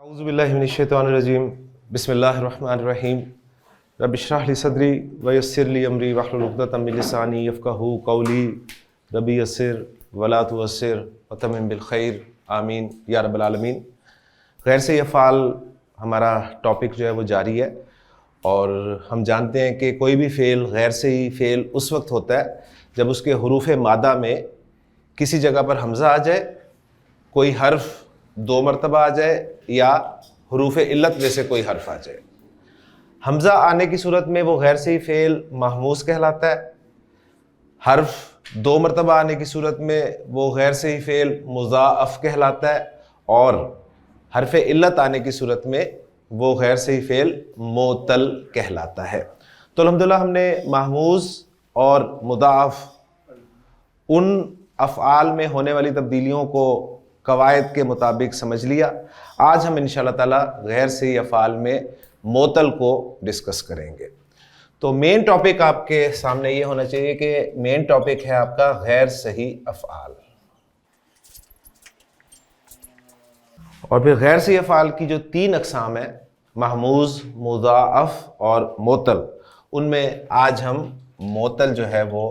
औज़ुबिल्लाहि मिनश्शैतानिर्रजीम बिस्मिल्लाहिर्रहमानिर्रहीम रब्बि इश्रह ली सदरी व यस्सिर ली अमरी वहलुल उक़दतम मिन लिसानी यफ़क़हू क़ौली रब्बी यस्सिर वला तुअस्सिर व तम्मिम बिल खैर आमीन या रब्बल आलमीन। गैर सही अफ़आल हमारा टॉपिक जो है वो जारी है और हम जानते हैं कि कोई भी फ़ेल गैर सही फ़ेल उस वक्त होता है जब उसके हुरूफ़ मादा में किसी जगह पर हमज़ा आ जाए, कोई हर्फ 2 मरतबा आ जाए या हुरूफ़ इल्लत में से कोई हर्फ आ जाए। हमज़ा आने की सूरत में वो गैर सही फ़ेल महमूस कहलाता है। हर्फ 2 मरतबा आने की सूरत में वो गैर सही फ़ेल मुज़ाअफ़ कहलाता है और हर्फ इल्लत आने की सूरत में वो गैर सही फ़ेल मोतल कहलाता है। तो अल्हम्दुलिल्लाह हमने महमूज़ और मुज़ाअफ़ उन अफ़आल में होने वाली तब्दीलियों को कवायद के मुताबिक समझ लिया। आज हम इंशाअल्लाह ताला गैर सही अफ़आल में मोतल को डिस्कस करेंगे। तो मेन टॉपिक आपके सामने ये होना चाहिए कि मेन टॉपिक है आपका गैर सही अफ़आल। और फिर गैर सही अफ़आल की जो 3 अक़साम है, महमूज़, मुज़ाअफ़ और मोतल, उनमें आज हम मोतल जो है वो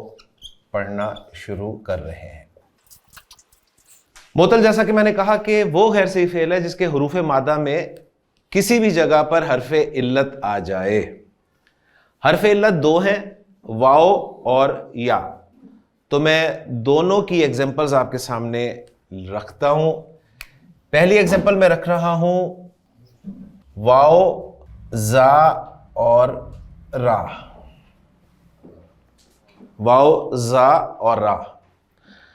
पढ़ना शुरू कर रहे हैं। मोतल, जैसा कि मैंने कहा कि वो गैर सही फ़ेल है जिसके हुरूफ़ मादा में किसी भी जगह पर हर्फ इल्लत आ जाए। हर्फ इल्लत 2 हैं, वाओ और या। तो मैं दोनों की एग्जांपल्स आपके सामने रखता हूं। पहली एग्जांपल मैं रख रहा हूं वाओ, जा और रा। वाओ, जा और रा।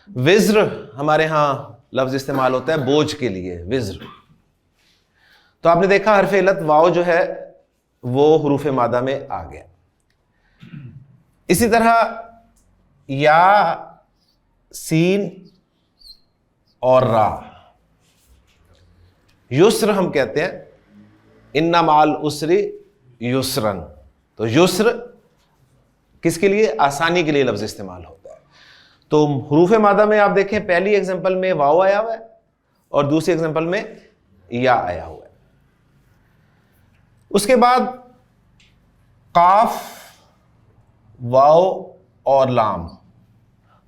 विज्र हमारे यहां लफ्ज इस्तेमाल होता है बोझ के लिए, विज्र। तो आपने देखा हर्फ इल्लत वाओ जो है वो हुरूफ मादा में आ गया। इसी तरह या, सीन और रा। युस्र हम कहते हैं, इन्ना माल उसरी युस्रन। तो युस्र किसके लिए? आसानी के लिए लफ्ज इस्तेमाल होता है। तो हुरूफ मादा में आप देखें, पहली एग्जांपल में वाओ आया हुआ है और दूसरी एग्जांपल में या आया हुआ है। उसके बाद काफ, वाओ और लाम।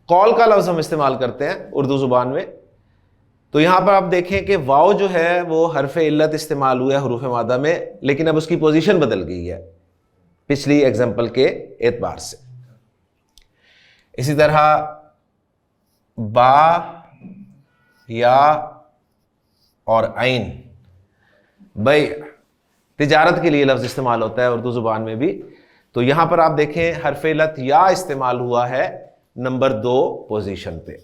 कॉल का लफ्ज हम इस्तेमाल करते हैं उर्दू जुबान में। तो यहां पर आप देखें कि वाओ जो है वो हर्फ इल्लत इस्तेमाल हुआ है हुरूफ मादा में, लेकिन अब उसकी पोजीशन बदल गई है पिछली एग्जांपल के एतबार से। इसी तरह बा, या और आइन। भाई तिजारत के लिए लफ्ज इस्तेमाल होता है उर्दू जुबान में भी। तो यहां पर आप देखें हर्फ इल्लत या इस्तेमाल हुआ है नंबर 2 पोजीशन पे।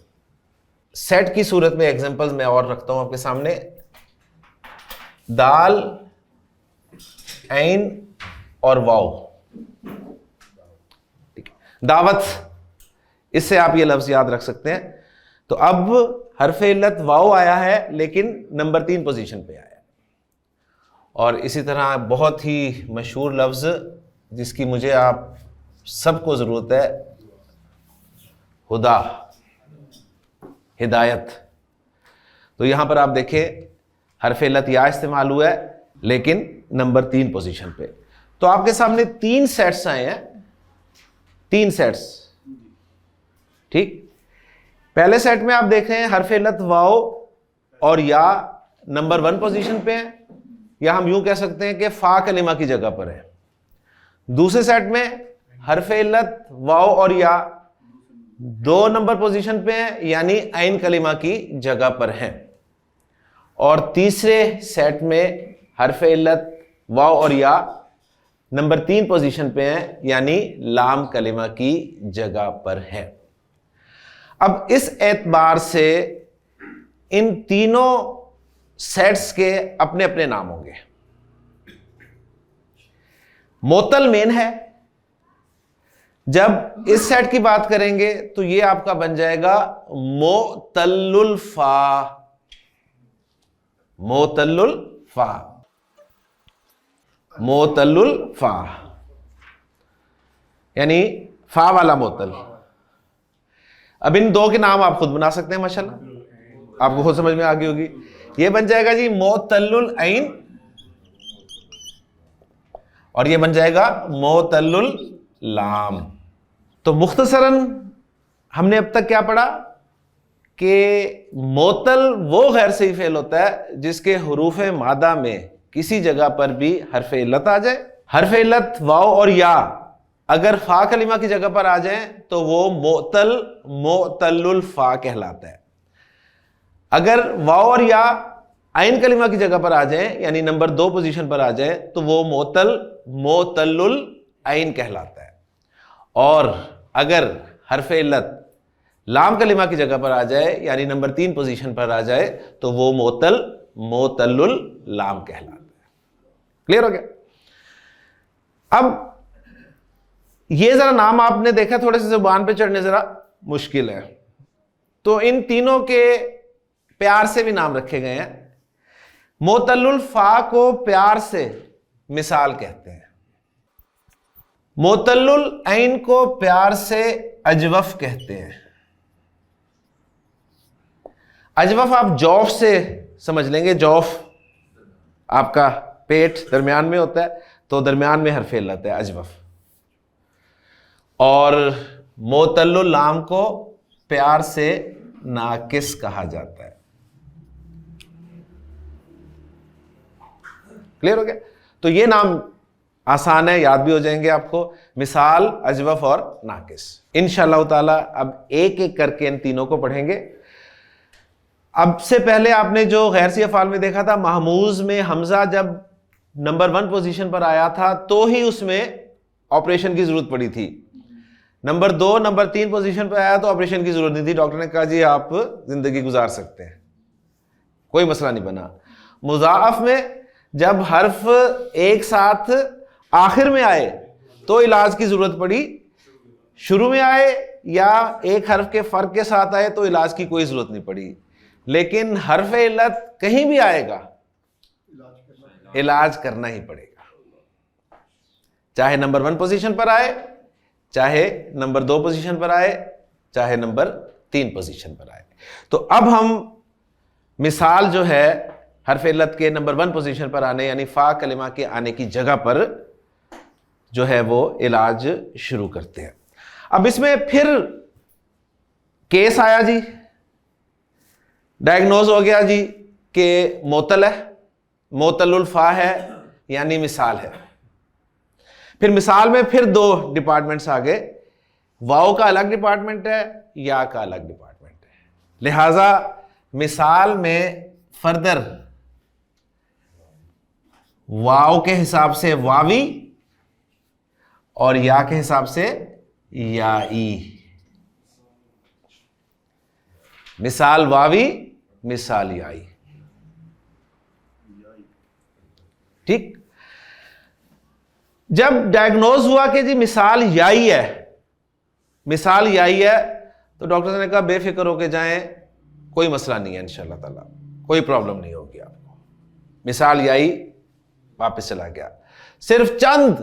सेट की सूरत में एग्जांपल्स मैं और रखता हूं आपके सामने। दाल, ऐन और वाओ। दावत, इससे आप ये लफ्ज याद रख सकते हैं। तो अब हर्फ इल्लत वाओ आया है लेकिन नंबर 3 पोजीशन पे आया है। और इसी तरह बहुत ही मशहूर लफ्ज जिसकी मुझे आप सबको जरूरत है, हुदा, हिदायत। तो यहां पर आप देखें हर्फ इल्लत या इस्तेमाल हुआ है लेकिन नंबर 3 पोजीशन पे। तो आपके सामने 3 सेट्स आए हैं, 3 सेट्स। ठीक, पहले सेट में आप देख रहे हैं हर्फ इल्लत वाओ और या नंबर 1 पोजीशन पे है, या हम यूं कह सकते हैं कि फा कलिमा की जगह पर है। दूसरे सेट में हर्फ इल्लत वाओ और या 2 नंबर पोजीशन पे है, यानी ऐन कलिमा की जगह पर है। और तीसरे सेट में हर्फ इल्लत वाओ और या नंबर 3 पोजीशन पे है, यानी लाम कलिमा की जगह पर है। अब इस एतबार से इन तीनों सेट्स के अपने अपने नाम होंगे। मोतल मेन है। जब इस सेट की बात करेंगे तो ये आपका बन जाएगा मोतल्लुल फा। मोतल्लुल फा, मोतल्लुल फा, यानी फा वाला मोतल। अब इन 2 के नाम आप खुद बना सकते हैं, माशाल्लाह आपको खुद समझ में आ गई होगी। ये बन जाएगा जी मोतल्लुल ऐन, और ये बन जाएगा मोतल्लुल लाम। तो मुख्तसरन हमने अब तक क्या पढ़ा कि मोतल वो गैर सही फेल होता है जिसके हुरूफ मादा में किसी जगह पर भी हरफ इल्लत आ जाए। हरफ इल्लत वाव और या अगर फा कलिमा की जगह पर आ जाए तो वो मोतल्लुल फा कहलाता है। अगर वाव और या आइन कलिमा की जगह पर आ जाए, यानी नंबर 2 पोजीशन पर आ जाए, तो वो मोतल्लुल आइन कहलाता है। और अगर हरफ इल्लत लाम कलिमा की जगह पर आ जाए, यानी नंबर 3 पोजीशन पर आ जाए, तो वो मोतल्लुल लाम कहलाता है। क्लियर हो गया? अब ये जरा नाम आपने देखा थोड़े से जुबान पे चढ़ने जरा मुश्किल है, तो इन तीनों के प्यार से भी नाम रखे गए हैं। मोतल्लुल फा को प्यार से मिसाल कहते हैं, मोतल्लुल ऐन को प्यार से अजवफ कहते हैं। अजवफ आप जौफ से समझ लेंगे, जौफ आपका पेट दरमियान में होता है, तो दरमियान में हरफ इल्लत है अजवफ। और मोतल्लुल लाम को प्यार से नाकिस कहा जाता है। क्लियर हो गया? तो ये नाम आसान है, याद भी हो जाएंगे आपको, मिसाल, अजवफ और नाकिस। इंशाअल्लाह ताला अब एक एक करके इन तीनों को पढ़ेंगे। अब से पहले आपने जो गैर सी अफ़ाल में देखा था, महमूज में हमजा जब नंबर 1 पोजीशन पर आया था तो ही उसमें ऑपरेशन की जरूरत पड़ी थी। नंबर 2, नंबर 3 पोजीशन पर आया तो ऑपरेशन की जरूरत नहीं थी, डॉक्टर ने कहा जी आप जिंदगी गुजार सकते हैं, कोई मसला नहीं बना। मुज़ाअफ में जब हर्फ एक साथ आखिर में आए तो इलाज की जरूरत पड़ी, शुरू में आए या एक हर्फ के फर्क के साथ आए तो इलाज की कोई जरूरत नहीं पड़ी। लेकिन हर्फ इल्लत कहीं भी आएगा इलाज करना ही पड़ेगा, चाहे नंबर 1 पोजीशन पर आए, चाहे नंबर 2 पोजीशन पर आए, चाहे नंबर 3 पोजीशन पर आए। तो अब हम मिसाल जो है हर्फ इल्लत के नंबर 1 पोजीशन पर आने, यानी फा कलिमा के आने की जगह पर जो है वो इलाज शुरू करते हैं। अब इसमें फिर केस आया जी, डायग्नोज हो गया जी कि मोतल है, मोतल्लुल फा है, यानी मिसाल है। फिर मिसाल में फिर 2 डिपार्टमेंट्स आ गए, वाव का अलग डिपार्टमेंट है, या का अलग डिपार्टमेंट है। लिहाजा मिसाल में फर्दर वाव के हिसाब से वावी और या के हिसाब से याई। मिसाल वावी, मिसाल याई। ठीक? जब डायग्नोज हुआ कि जी मिसाल याई है, मिसाल याई है, तो डॉक्टर ने कहा बेफिक्र होके जाएं, कोई मसला नहीं है, इंशाअल्लाह ताला कोई प्रॉब्लम नहीं होगी आपको। मिसाल याई वापस चला गया। सिर्फ चंद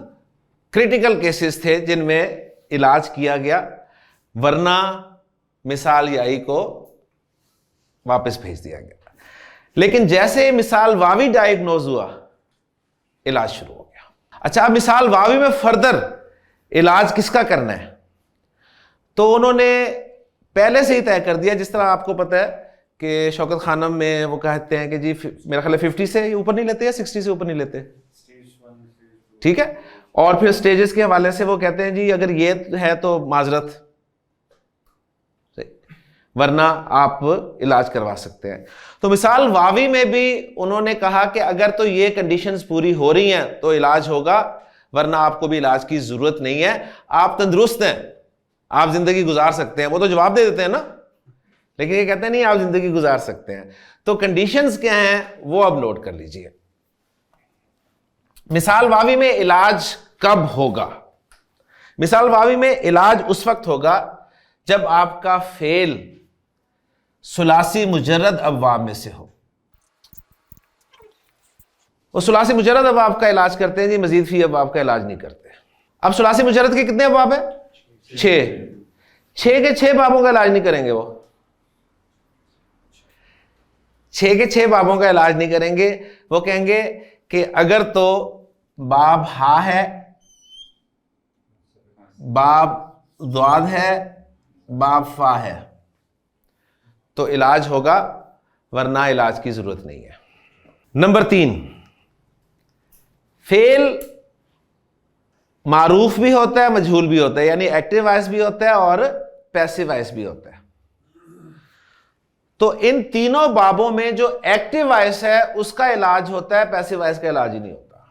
क्रिटिकल केसेस थे जिनमें इलाज किया गया, वरना मिसाल याई को वापस भेज दिया गया। लेकिन जैसे मिसाल वावी डायग्नोज हुआ, इलाज शुरू हो गया। अच्छा, अब मिसाल वावी में फर्दर इलाज किसका करना है, तो उन्होंने पहले से ही तय कर दिया। जिस तरह आपको पता है कि शौकत खानम में वो कहते हैं कि जी मेरा ख्याल है 50 से ऊपर नहीं लेते या 60 से ऊपर नहीं लेते, ठीक है। और फिर स्टेजेस के हवाले से वो कहते हैं जी अगर ये है तो माजरत, वरना आप इलाज करवा सकते हैं। तो मिसाल वावी में भी उन्होंने कहा कि अगर तो ये कंडीशंस पूरी हो रही हैं तो इलाज होगा, वरना आपको भी इलाज की जरूरत नहीं है, आप तंदुरुस्त हैं, आप जिंदगी गुजार सकते हैं। वो तो जवाब दे देते हैं ना, लेकिन ये कहते हैं नहीं आप जिंदगी गुजार सकते हैं। तो कंडीशंस क्या हैं वो अब नोट कर लीजिए। मिसाल वावी में इलाज कब होगा? मिसाल वावी में इलाज उस वक्त होगा जब आपका फेल सुलासी मुजर्रद अबवाब में से हो। वो सुलासी मुजर्रद अबवाब का इलाज करते हैं जी, मजीद फी अबवाब का इलाज नहीं करते। अब सुलासी मुजर्रद के कितने अबवाब है? 6 के 6 बाबों का इलाज नहीं करेंगे वो। 6 के 6 बाबों का इलाज नहीं करेंगे। वो कहेंगे कि अगर तो बाब हा है, बाब ज़्वाद है, बाब फा है तो इलाज होगा, वरना इलाज की जरूरत नहीं है। नंबर 3, फेल मारूफ भी होता है, मजहूल भी होता है, यानी एक्टिव वॉइस भी होता है और पैसिव वॉइस भी होता है। तो इन तीनों बाबों में जो एक्टिव वॉइस है उसका इलाज होता है, पैसिव वॉइस का इलाज ही नहीं होता।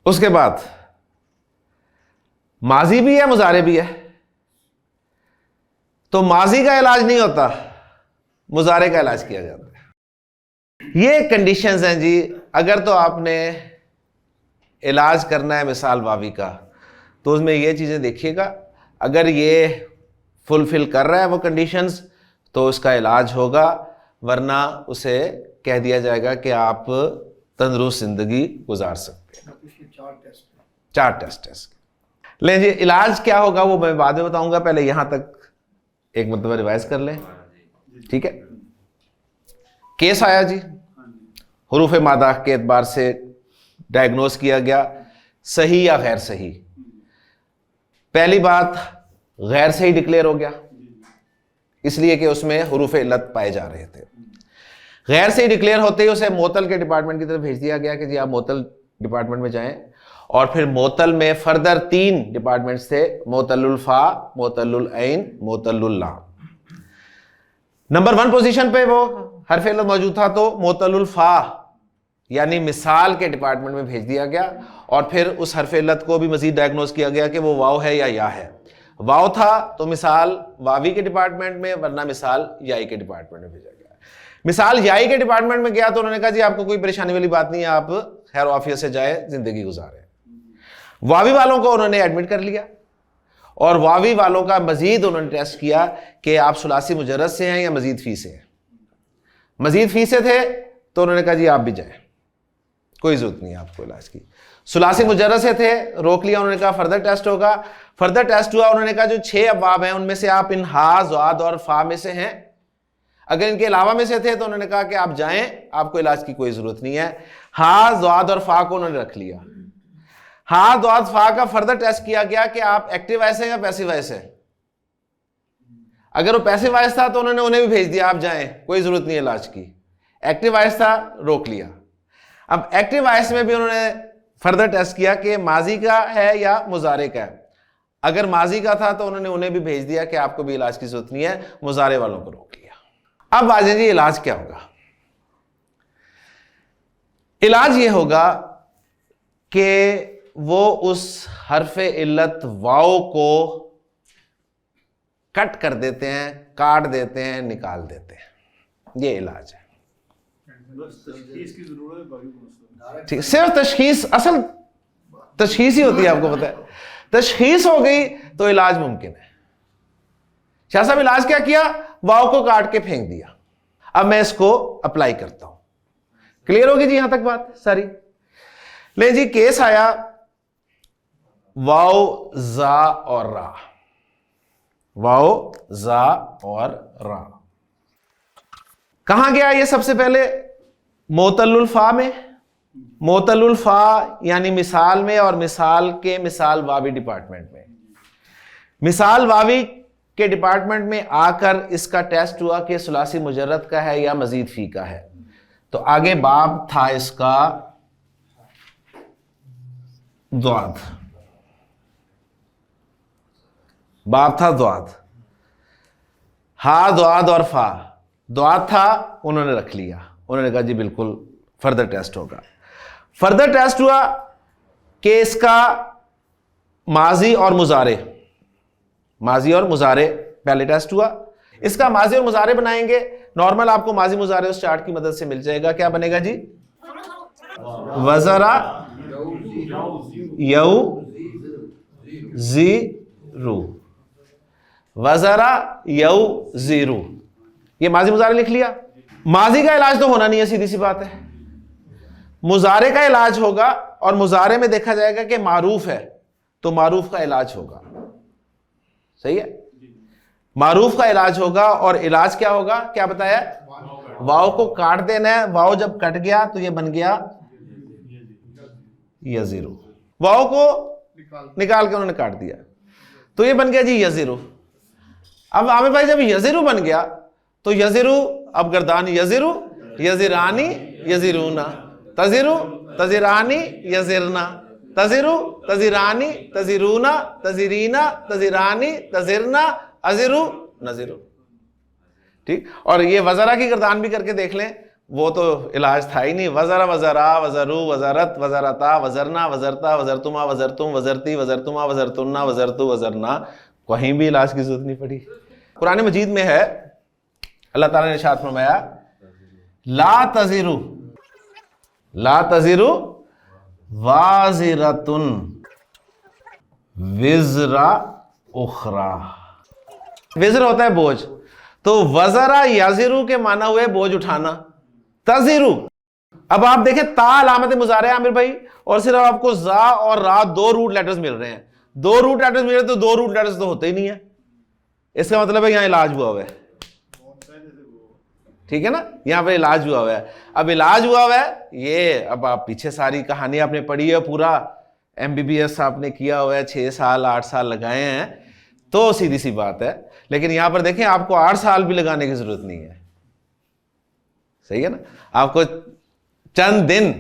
उसके बाद माजी भी है, मुजारे भी है, तो माजी का इलाज नहीं होता, मुजारे का इलाज किया जाता है। ये कंडीशंस हैं जी। अगर तो आपने इलाज करना है मिसाल वावी का, तो उसमें ये चीज़ें देखिएगा, अगर ये फुलफिल कर रहा है वो कंडीशंस तो उसका इलाज होगा, वरना उसे कह दिया जाएगा कि आप तंदुरुस्त जिंदगी गुजार सकते हैं। 4 टेस्ट लें जी। इलाज क्या होगा वो मैं बाद में बताऊंगा, पहले यहां तक एक मतलब रिवाइज कर लें, ठीक है। केस आया जी, हुरूफ मादा के एतबार से डायग्नोज किया गया, सही या गैर सही। पहली बात, गैर सही डिक्लेयर हो गया, इसलिए कि उसमें हुरूफ इल्लत पाए जा रहे थे। गैर सही डिक्लेयर होते ही उसे मोतल के डिपार्टमेंट की तरफ भेज दिया गया कि जी आप मोतल डिपार्टमेंट में जाएं, और फिर मोतल में फर्दर 3 डिपार्टमेंट्स थे, मोतलुल फा, मोतलुल ऐन, मोतलुल लाम। नंबर 1 पोजीशन पे वो हरफ इल्लत मौजूद था, तो मोतलुल फा यानी मिसाल के डिपार्टमेंट में भेज दिया गया, और फिर उस हरफ इल्लत को भी मजीद डायग्नोज किया गया कि वो वाव है या है। वाव था तो मिसाल वावी के डिपार्टमेंट में, वरना मिसाल याई के डिपार्टमेंट में भेजा गया। मिसाल याई के डिपार्टमेंट में गया तो उन्होंने कहा जी आपको कोई परेशानी वाली बात नहीं है, आप खैर वाफियत से जाए, जिंदगी गुजारे। वावी वालों को उन्होंने एडमिट कर लिया, और वावी वालों का मजीद उन्होंने टेस्ट किया कि आप सुलासी मुजर्रद से हैं या मजीद फी से हैं। मजीद फी से थे तो उन्होंने कहा जी आप भी जाएं, कोई जरूरत नहीं है आपको इलाज की। सुलासी मुजर्रद से थे, रोक लिया, उन्होंने कहा फर्दर टेस्ट होगा। फर्दर टेस्ट हुआ, उन्होंने कहा जो 6 अब्वाब हैं उनमें से आप इन हा, ज़्वाद और फा में से हैं। अगर इनके अलावा में से थे तो उन्होंने कहा कि आप जाएं, आपको इलाज की कोई जरूरत नहीं है। हा, ज़्वाद और फा को उन्होंने रख लिया। हा, ज़्वाद, फा का फर्दर टेस्ट किया गया कि आप एक्टिव वॉइस है या पैसिव वॉइस है। अगर वो पैसिव वॉइस था तो उन्होंने उन्हें भी भेज दिया आप जाएं, कोई जरूरत नहीं है इलाज की। एक्टिव वॉइस था, रोक लिया। अब एक्टिव वॉइस में भी उन्होंने फर्दर टेस्ट किया कि माजी का है या मुजारे का है। अगर माजी का था तो उन्होंने उन्हें भी भेज दिया कि आपको भी इलाज की जरूरत नहीं है, मुजारे वालों को रोक लिया। अब आ जाए जी इलाज क्या होगा। इलाज ये होगा कि वो उस हरफे इल्लत वाव को कट कर देते हैं, काट देते हैं, निकाल देते हैं, ये इलाज है। ठीक, सिर्फ तशखीस, असल तशखीस ही होती है, आपको पता है। तशखीस हो गई तो इलाज मुमकिन है। शाह साहब इलाज क्या किया, वाव को काट के फेंक दिया। अब मैं इसको अप्लाई करता हूं, क्लियर होगी जी यहां तक बात सारी। ले जी केस आया वाव, जा और रा, वाव, जा और रा। कहां गया ये सबसे पहले, मोतलुल फा में। मोतलुल फा यानी मिसाल में, और मिसाल के मिसाल वावी डिपार्टमेंट में। मिसाल वावी के डिपार्टमेंट में आकर इसका टेस्ट हुआ कि सुलासी मुजर्रद का है या मजीद फी का है। तो आगे बाब था इसका ज़्वाद, बाब था ज़्वाद। हा, ज़्वाद और फा। ज़्वाद था, उन्होंने रख लिया, उन्होंने कहा जी बिल्कुल फर्दर टेस्ट होगा। फर्दर टेस्ट हुआ कि इसका माजी और मुजारे, माजी और मुजारे पहले टेस्ट हुआ। इसका माजी और मुजारे बनाएंगे। नॉर्मल आपको माजी मुजारे उस चार्ट की मदद से मिल जाएगा। क्या बनेगा जी, वज़रा यऊ ज़ीरू, वज़रा यऊ ज़ीरू, ये माजी मुजारे लिख लिया। माजी का इलाज तो होना नहीं है, सीधी सी बात है। मुजारे का इलाज होगा, और मुजारे में देखा जाएगा कि मारूफ है तो मारूफ का इलाज होगा। सही है, मारूफ का इलाज होगा। और इलाज क्या होगा, क्या बताया, वाव को काट देना है, वाव जब कट गया तो ये बन गया यजीरू, वाव को निकाल के उन्होंने काट दिया तो ये बन गया जी यजीरू। अब आमिर भाई जब यजीरू बन गया तो यजीरू, अब गर्दान यजीरू, यजीरानी, यजीरूना, तजीरू, तजीरानी, यजीरना, तजीरू, तजीरानी, तजीरूना, तजीरीना, तजीरानी, तजीरना, अजीरू, नजीरू। ठीक, और ये वजरा की गर्दान भी करके देख लें, वो तो इलाज था ही नहीं। वजरा, वजरा, वजरू, वजरत, वजरता, वजरना, वजरता, वजरतुमा, वजरतुम, वजरती, वजरतुमा, वजरतुन्ना, वजरतु, वजरना, कहीं भी इलाज की जरूरत नहीं पड़ी। कुरान मजीद में है, अल्लाह ताला ने इरशाद फरमाया ला तज़िरु, ला तज़िरु वाज़िरतुन विज़रा उखरा। विज़र होता है बोझ, तो वज़रा यज़िरु के माना हुए बोझ उठाना, तज़िरु। अब आप देखें ता अलामत मुज़ारे आमिर भाई, और सिर्फ आपको जा और रा दो रूट लेटर्स मिल रहे हैं। दो रूट लेटर्स मिल रहे तो दो रूट लेटर्स तो होते ही नहीं है, इसका मतलब है यहां इलाज हुआ हुआ है। ठीक है ना, यहां पर इलाज हुआ हुआ है। अब इलाज हुआ हुआ है ये, अब आप पीछे सारी कहानी आपने पढ़ी है, पूरा MBBS आपने किया हुआ है, 6 साल 8 साल लगाए हैं, तो सीधी सी बात है। लेकिन यहां पर देखें आपको 8 साल भी लगाने की जरूरत नहीं है, सही है ना। आपको चंद दिन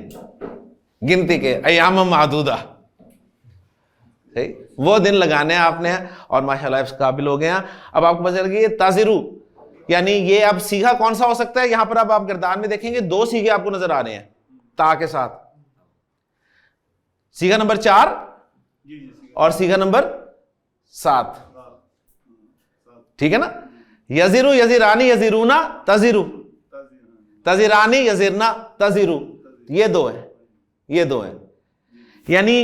गिनती के अयाम मादूदा, सही, वो दिन लगाने हैं आपने, और माशाल्लाह इस काबिल हो गए हैं। अब आपको पता चल गया ताजिरू, यानी ये अब सीगा कौन सा हो सकता है। यहां पर अब आप गर्दान में देखेंगे 2 सीगे आपको नजर आ रहे हैं ता के साथ, सीगा नंबर 4 और सीगा नंबर 7। ठीक है ना, यजीरू, यजीरानी, यजीरूना, तजीरू, तजीरानी, यजीरना, तजीरू, ये 2 है, ये 2 है। यानी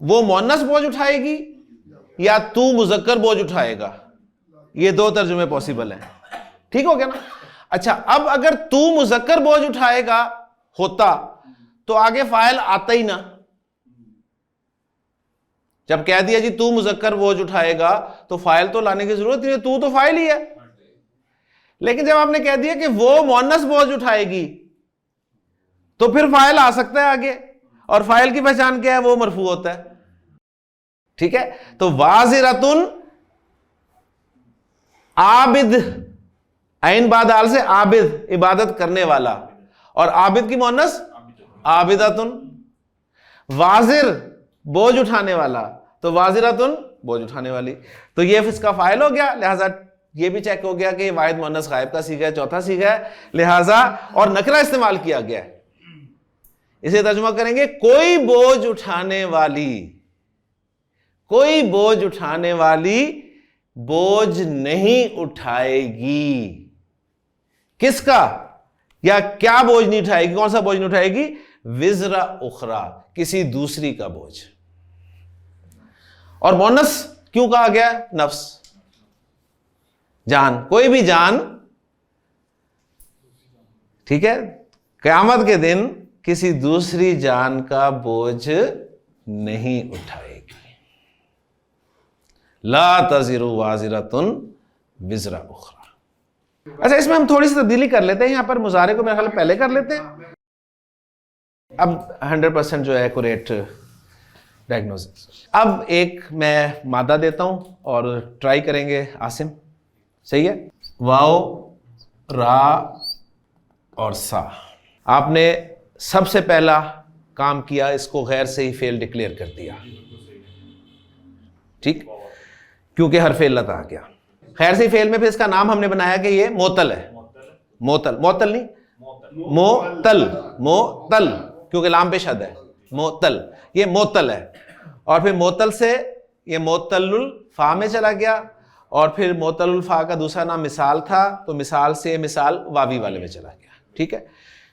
वो मुअन्नस बोझ उठाएगी या तू मुजक्कर बोझ उठाएगा, ये 2 तर्जुमे पॉसिबल हैं। ठीक हो गया ना। अच्छा, अब अगर तू मुजक्कर बोझ उठाएगा होता तो आगे फाइल आता ही ना। जब कह दिया जी तू मुजक्कर बोझ उठाएगा तो फाइल तो लाने की जरूरत नहीं है, तू तो फाइल ही है। लेकिन जब आपने कह दिया कि वो मुअन्नस बोझ उठाएगी तो फिर फाइल आ सकता है आगे, और फाइल की पहचान क्या है, वो मरफू होता है। ठीक है, तो वाजिरतुन आबिद, ऐन बादाल से आबिद, इबादत करने वाला, और आबिद की मुअन्नस आबिदतुन। वाजिर बोझ उठाने वाला, तो वाजिरतुन बोझ उठाने वाली, तो ये इसका फाइल हो गया। लिहाजा ये भी चेक हो गया कि वाहिद मुअन्नस गायब का सीगा है, चौथा सीगा है, लिहाजा और नकरा इस्तेमाल किया गया है। इसे तर्जुमा करेंगे कोई बोझ उठाने वाली, कोई बोझ उठाने वाली बोझ नहीं उठाएगी। किसका या क्या बोझ नहीं उठाएगी, कौन सा बोझ नहीं उठाएगी, विजरा उखरा, किसी दूसरी का बोझ। और मुअन्नस क्यों कहा गया, नफ्स, जान, कोई भी जान, ठीक है, क़यामत के दिन किसी दूसरी जान का बोझ नहीं उठाएगी। ला तज़िरु वाज़िरतुन विज़रा उखरा। अच्छा, इसमें हम थोड़ी सी तब्दीली कर लेते हैं, यहां पर मुजारे को मेरे ख्याल पहले कर लेते हैं। अब 100% जो है एक्यूरेट डायग्नोसिस। अब एक मैं मादा देता हूं और ट्राई करेंगे आसिम, सही है। वाओ, रा और सा। आपने सबसे पहला काम किया, इसको गैर सही फेल डिक्लेयर कर दिया, ठीक, क्योंकि हरफ इल्लत आ गया। खैर सही फेल में फिर इसका नाम हमने बनाया कि ये मोतल है, मोतल, मोतल नहीं, मोतल, मोतल, क्योंकि लाम पे शद है, मोतल, ये मोतल है। और फिर मोतल से ये मोतलुल फा में चला गया, और फिर मोतलुल फा का दूसरा नाम मिसाल था, तो मिसाल से मिसाल वावी वाले में चला गया। ठीक है,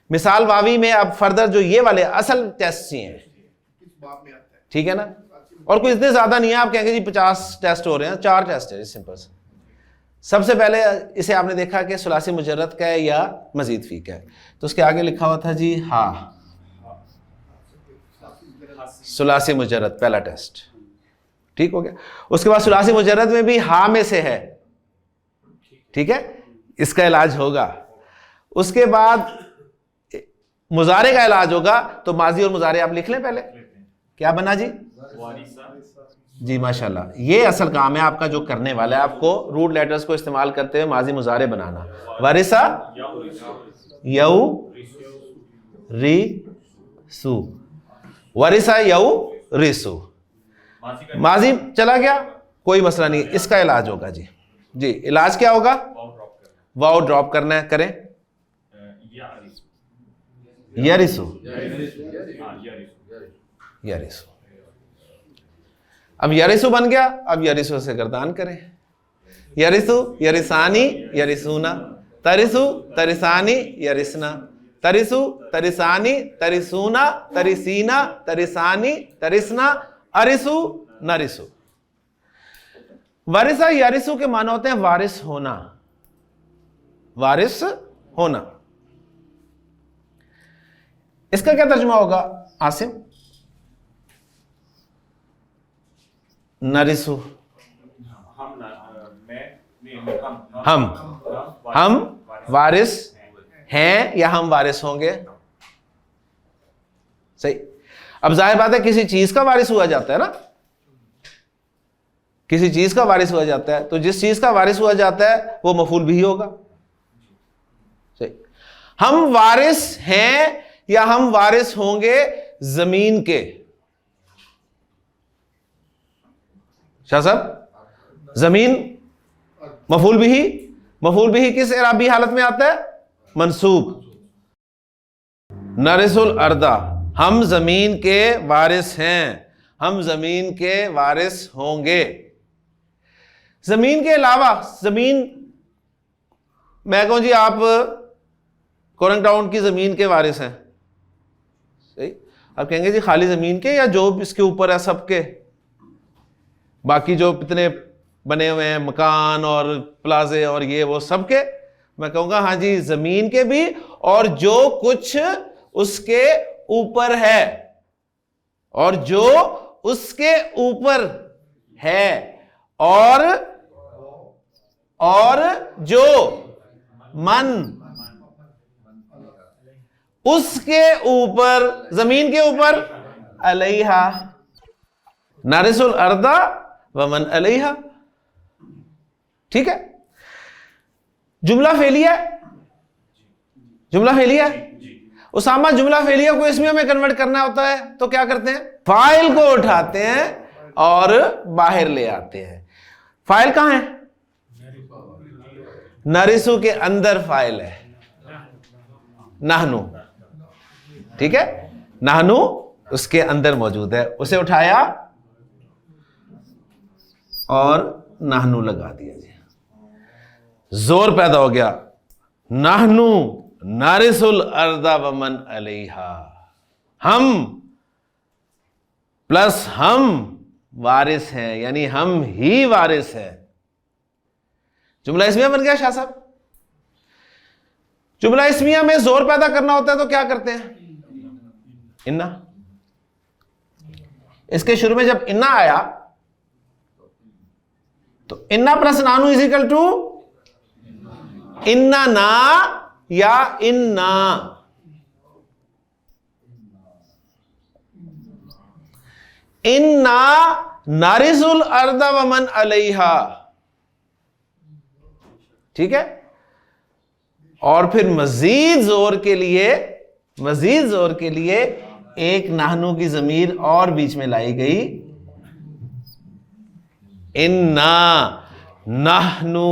मिसाल वावी में अब फर्दर जो ये वाले असल टेस्ट हैं, ठीक है ना, और कोई इतने ज्यादा नहीं है, आप कहेंगे जी 50 टेस्ट हो रहे हैं, 4 टेस्ट है, सिंपल से। सबसे पहले इसे आपने देखा कि सुलासी मुजर्रद का है या मजीद फी का है, तो उसके आगे लिखा हुआ था जी हा, सुलासी मुजर्रद, पहला टेस्ट, ठीक हो गया। उसके बाद सुलासी मुजर्रद में भी हा में से है, ठीक है, इसका इलाज होगा। उसके बाद मुजारे का इलाज होगा। तो माजी और मुजारे आप लिख लें पहले। क्या बना जी? जी माशाल्लाह, ये असल काम है आपका जो करने वाला है, आपको रूट लेटर्स को इस्तेमाल करते हुए माजी मुजारे बनाना। वारिसा यऊ रिसु, वारिसा यऊ रिसु। माजी चला गया, कोई मसला नहीं, इसका इलाज होगा जी। जी इलाज क्या होगा? वाव ड्रॉप करना है, करें। यरिसु, यरिसु। अब यरिसु बन गया, अब यरिसु से गर्दान करें। यरिसु यरिसानी यरिसूना, तरिसु तरिसानी यरिसना, तरिसु तरिसानी तरिसूना, तरिसीना तरिसानी तरिसना, अरिसु नरिसु। वारिसा यारिसु के माना होते हैं वारिस होना, वारिस होना। इसका क्या तर्जुमा होगा आसिम? नरिसु, हम वारिस हैं या हम वारिस होंगे? सही। अब जाहिर बात है किसी चीज का वारिस हुआ जाता है ना, किसी चीज का वारिस हुआ जाता है, तो जिस चीज का वारिस हुआ जाता है वो मफूल भी होगा। सही। हम वारिस हैं या हम वारिस होंगे जमीन के? शाह साहब, जमीन मफूल बिही, मफूल बिही किस इराबी हालत में आता है? मंसूब। नरिसुल अर्दा, हम जमीन के वारिस हैं, हम जमीन के वारिस होंगे। जमीन के अलावा, जमीन मैं कहूं जी आप कोरंग टाउन की जमीन के वारिस हैं, सही। आप कहेंगे जी खाली जमीन के या जो इसके ऊपर है सबके, बाकी जो इतने बने हुए हैं मकान और प्लाजे और ये वो सबके? मैं कहूंगा हाँ जी, जमीन के भी और जो कुछ उसके ऊपर है, और जो उसके ऊपर है, और जो मन उसके ऊपर, जमीन के ऊपर, अलैहा। नारिसुल अर्दा व मन अलैहा। ठीक है। जुमला फेलिया, जुमला फेलिया। उसामा जुमला फेलिया को इसमिया में कन्वर्ट करना होता है तो क्या करते हैं? फाइल को उठाते हैं और बाहर ले आते हैं। फाइल कहां है? नरिसु के अंदर फाइल है, नाहनु। ठीक है, नाहनु उसके अंदर मौजूद है, उसे उठाया और नाहनु लगा दिया जी, जोर पैदा हो गया। नाहनु नारिसुल अर्दा वमन अलैहा, हम प्लस हम वारिस हैं, यानी हम ही वारिस हैं। जुमला इस्मिया बन गया शाह साहब। जुमला इस्मिया में जोर पैदा करना होता है तो क्या करते हैं? इन्ना। इसके शुरू में जब इन्ना आया तो इन्ना प्लस नानू इज इक्वल टू इन्ना ना या इन्ना। इन्ना नारिसुल अर्दा वमन अलैहा। ठीक है। और फिर मजीद जोर के लिए एक नाहनु की जमीर और बीच में लाई गई। इन्ना नाहनु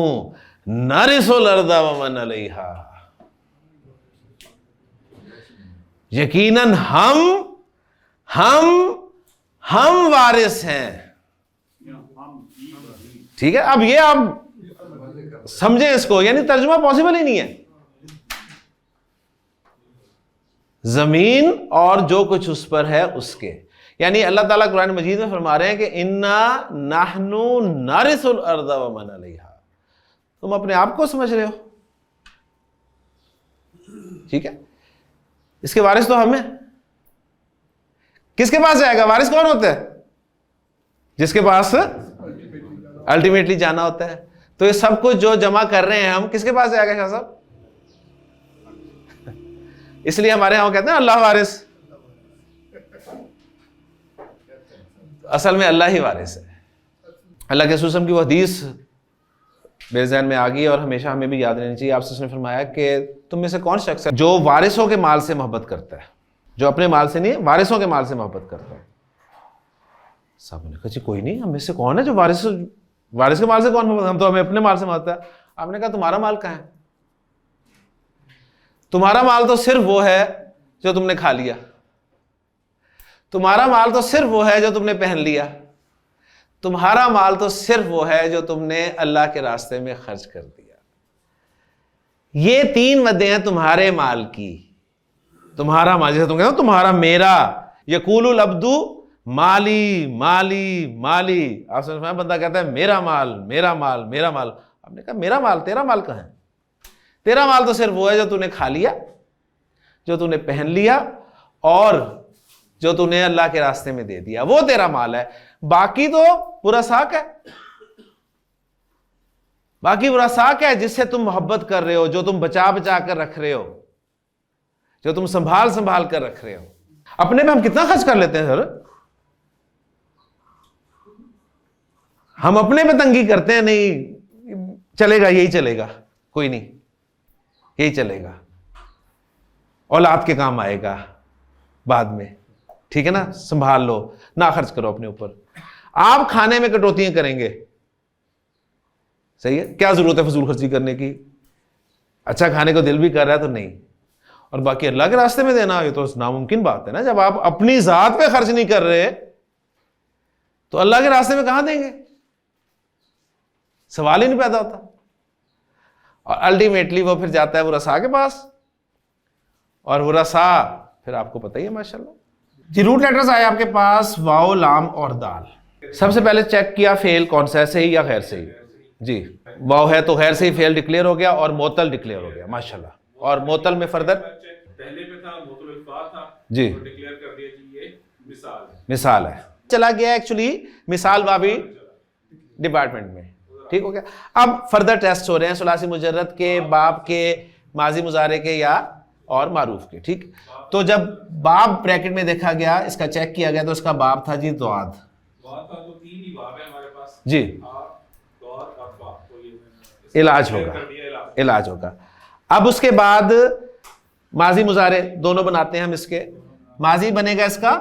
नारिसुल अर्दा वमन अलैहा। यकीनन हम वारिस हैं। ठीक है। अब ये आप समझें इसको, यानी तर्जुमा पॉसिबल ही नहीं है। जमीन और जो कुछ उस पर है उसके, यानी अल्लाह ताला कुरान मजीद में फरमा रहे हैं कि इन्ना नाहनु नारिसुल अर्दा वमन अलैहा। तुम अपने आप को समझ रहे हो। ठीक है। इसके वारिस तो हम हैं। किसके पास जाएगा? वारिस कौन होता है? जिसके पास अल्टीमेटली जाना होता है। तो ये सब कुछ जो जमा कर रहे हैं हम, किसके पास जाएगा शाह साहब? इसलिए हमारे यहाँ कहते हैं अल्लाह वारिस, असल में अल्लाह ही वारिस है। अल्लाह के रसूल की वो हदीस मेरे जहन में आ गई और हमेशा हमें भी याद रहनी चाहिए। आपसे उसने फरमाया कि तुम में से कौन शख्स है जो वारिसों के माल से मोहब्बत करता है, जो अपने माल से नहीं वारिसों के माल से मोहब्बत करता है। साहब ने कहा जी कोई नहीं, हम में से कौन है जो वारिस के माल से कौन मोहब्बत, हम तो हमें अपने माल से मोहब्बत है। आपने कहा तुम्हारा माल कहाँ है? तुम्हारा माल तो सिर्फ वो है जो तुमने खा लिया, तुम्हारा माल तो सिर्फ वो है जो तुमने पहन लिया, तुम्हारा माल तो सिर्फ वो है जो तुमने अल्लाह के रास्ते में खर्च कर दिया। ये 3 वजह हैं तुम्हारे माल की। तुम्हारा माल, जैसे तुम कहते हो तुम्हारा मेरा, यकूलुल अब्दु माली माली माली, आप समझ में, बंदा कहता है मेरा माल मेरा माल मेरा माल। आपने कहा मेरा माल, तेरा माल कहाँ है? तेरा माल तो सिर्फ वो है जो तूने खा लिया, जो तूने पहन लिया और जो तूने अल्लाह के रास्ते में दे दिया, वो तेरा माल है। बाकी तो पूरा साक है, बाकी पूरा साक है जिससे तुम मोहब्बत कर रहे हो, जो तुम बचा बचा कर रख रहे हो, जो तुम संभाल संभाल कर रख रहे हो। अपने पे हम कितना खर्च कर लेते हैं सर, हम अपने पे तंगी करते हैं, नहीं चलेगा यही चलेगा, कोई नहीं यही चलेगा, औलाद के काम आएगा बाद में, ठीक है ना, संभाल लो, ना खर्च करो अपने ऊपर। आप खाने में कटौतियां करेंगे, सही है, क्या जरूरत है फजूल खर्ची करने की? अच्छा खाने को दिल भी कर रहा है तो नहीं, और बाकी अल्लाह के रास्ते में देना, ये तो नामुमकिन बात है ना। जब आप अपनी जात पे खर्च नहीं कर रहे तो अल्लाह के रास्ते में कहां देंगे? सवाल ही नहीं पैदा होता। और अल्टीमेटली वो फिर जाता है वो रसा के पास, और वो रसा फिर आपको पता ही है माशाल्लाह जी। रूट लेटर्स आए आपके पास वाओ, लाम और दाल। सबसे पहले चेक किया फेल कौन सा है, सही या गैर सही जी। वाओ है तो गैर सही, फेल डिक्लेयर हो गया और मोतल डिक्लेयर हो गया माशाल्लाह। और मोतल में फर्दर पहले पे था मोतल इख्फा था जी, तो डिक्लेयर कर दिया जी ये मिसाल है, मिसाल है, चला गया एक्चुअली मिसाल बाबी डिपार्टमेंट में, ठीक हो गया। अब फर्दर टेस्ट हो रहे हैं सुलासी मुजर्रद के, बाब के, माजी मुजारे के या और मारूफ के, ठीक। तो जब बाब ब्रैकेट में देखा गया, इसका चेक किया गया तो इसका बाब था जी द्वाद, तो 3 ही बाब है हमारे पास जी, तो ये इलाज होगा, इलाज होगा। अब उसके बाद माजी मुजारे दोनों बनाते हैं हम इसके। माजी बनेगा इसका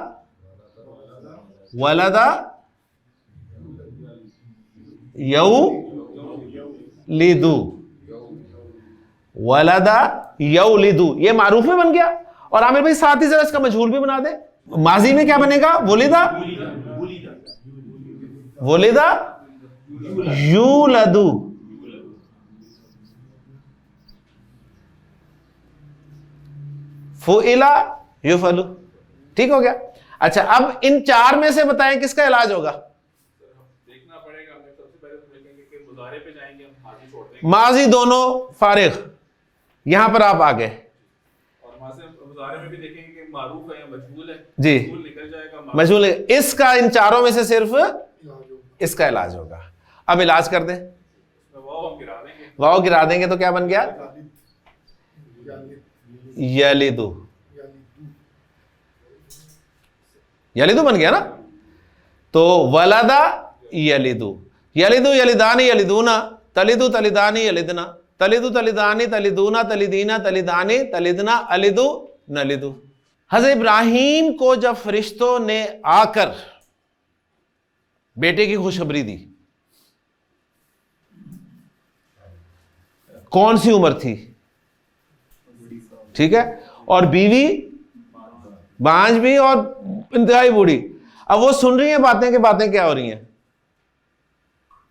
वलदा यऊ लिदू, वलदा यऊ लिदू, ये मारूफ में बन गया। और आमिर भाई साथ ही जरा इसका मजहूल भी बना दे। माजी में क्या बनेगा? वलिदा, वलिदा यूलदू, फुइला युफलु, ठीक हो गया। अच्छा अब इन 4 में से बताएं किसका इलाज होगा? देखना पड़ेगा। हमें सबसे पहले तो देखेंगे कि मुजारे पे जाएंगे, हम माजी छोड़ देंगे, माजी दोनों फारिग, यहां पर आप आ गए, और मुजारे में भी देखेंगे कि मारूफ है या मजहूल है जी, मजहूल निकल जाएगा, मजहूल। इसका इन 4 में से सिर्फ इसका इलाज होगा। अब इलाज कर दें, वाव हम गिरा देंगे, वाव गिरा देंगे तो क्या बन गया? यलिदु, यलिदु बन गया ना। तो वलदा यलिदु, यलिदु यलिदानी यलिदूना, तलिदु तलिदानी यलिदना, तलिदु तलिदानी तलिदूना, तलिदीना तलिदानी तलिदना, अलिदु नलिदु। हज़रत इब्राहीम को जब फरिश्तों ने आकर बेटे की खुशखबरी दी, कौन सी उम्र थी? ठीक है, और बीवी बांझ भी और इंतहाई बूढ़ी। अब वो सुन रही है बातें कि बातें क्या हो रही हैं।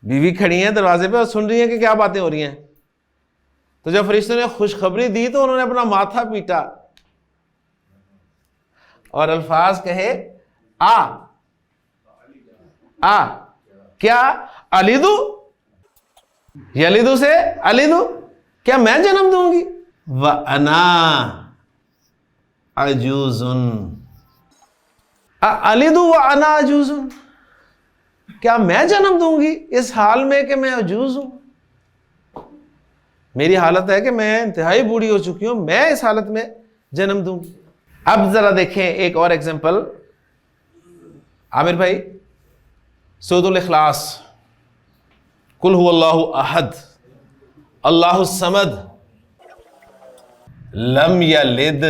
बीवी खड़ी है दरवाजे पे और सुन रही है कि क्या बातें हो रही हैं। तो जब फरिश्तों ने खुशखबरी दी तो उन्होंने अपना माथा पीटा और अल्फाज कहे आ क्या अलिदु, यलिदु से अलिदु, क्या मैं जन्म दूंगी? व अना अजूजुन, अलिदु व अना अजूजुन, क्या मैं जन्म दूंगी इस हाल में कि मैं अजूज हूं? मेरी हालत है कि मैं इंतहाई बूढ़ी हो चुकी हूं, मैं इस हालत में जन्म दूंगी। अब जरा देखें एक और एग्जांपल, आमिर भाई, सूरतुल इखलास, कुल हुवल्लाहु अहद, अल्लाहु समद, लम यलिद,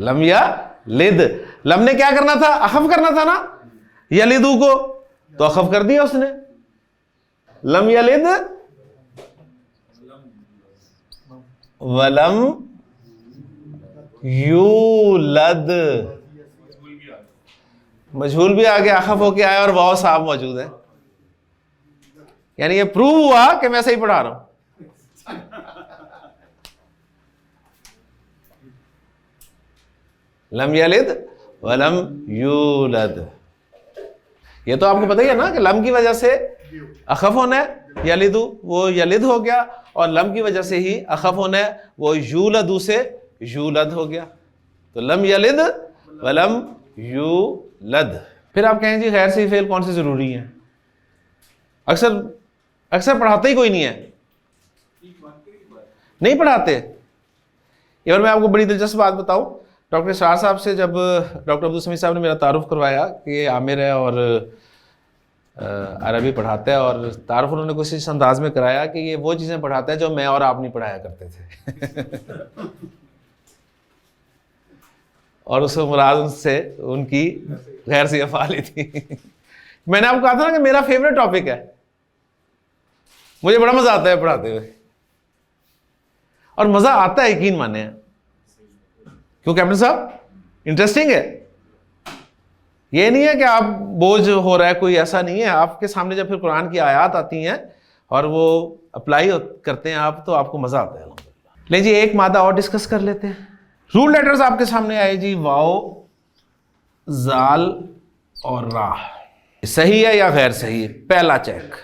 लम यलिद। लम ने क्या करना था? अखफ करना था ना, यलिदू को, तो अखफ कर दिया उसने। लम यलिद वलम यूलद, मजहूल भी आगे अखफ होके आया और वाव साहब मौजूद है, यानी ये प्रूव हुआ कि मैं सही पढ़ा रहा हूं। लम यलिद वलम यूलद, ये तो आपको पता ही है ना कि लम की वजह से अखफ होना है, यलिदु वो यलिद हो गया, और लम की वजह से ही अखफ होना है, वो यूलदु से यूलद हो गया। तो लम यलिद वलम यूलद। फिर आप कहें जी गैर सही फेल कौन से जरूरी हैं? अक्सर पढ़ाते ही कोई नहीं है, नहीं पढ़ाते। ये और मैं आपको बड़ी दिलचस्प बात बताऊं, डॉक्टर शाह साहब से जब डॉक्टर अब्दुल समीद साहब ने मेरा तारुफ करवाया कि ये आमिर है और अरबी पढ़ाता है, और तारुफ उन्होंने कुछ इस अंदाज में कराया कि ये वो चीज़ें पढ़ाता है जो मैं और आप नहीं पढ़ाया करते थे। और उसको मुराद उनसे उनकी गैर सी अफ़ाली थी। मैंने आपको कहा था ना कि मेरा फेवरेट टॉपिक है, मुझे बड़ा मज़ा आता है पढ़ाते हुए, और मज़ा आता है, यकीन माने। क्यों कैप्टन साहब? इंटरेस्टिंग है। ये नहीं है कि आप बोझ हो रहा है, कोई ऐसा नहीं है। आपके सामने जब फिर कुरान की आयत आती हैं और वो अप्लाई करते हैं आप, तो आपको मज़ा आता है। ले जी एक मादा और डिस्कस कर लेते हैं। रूल लेटर्स आपके सामने आए जी, वाओ, जाल और राह। सही है या गैर सही है? पहला चेक,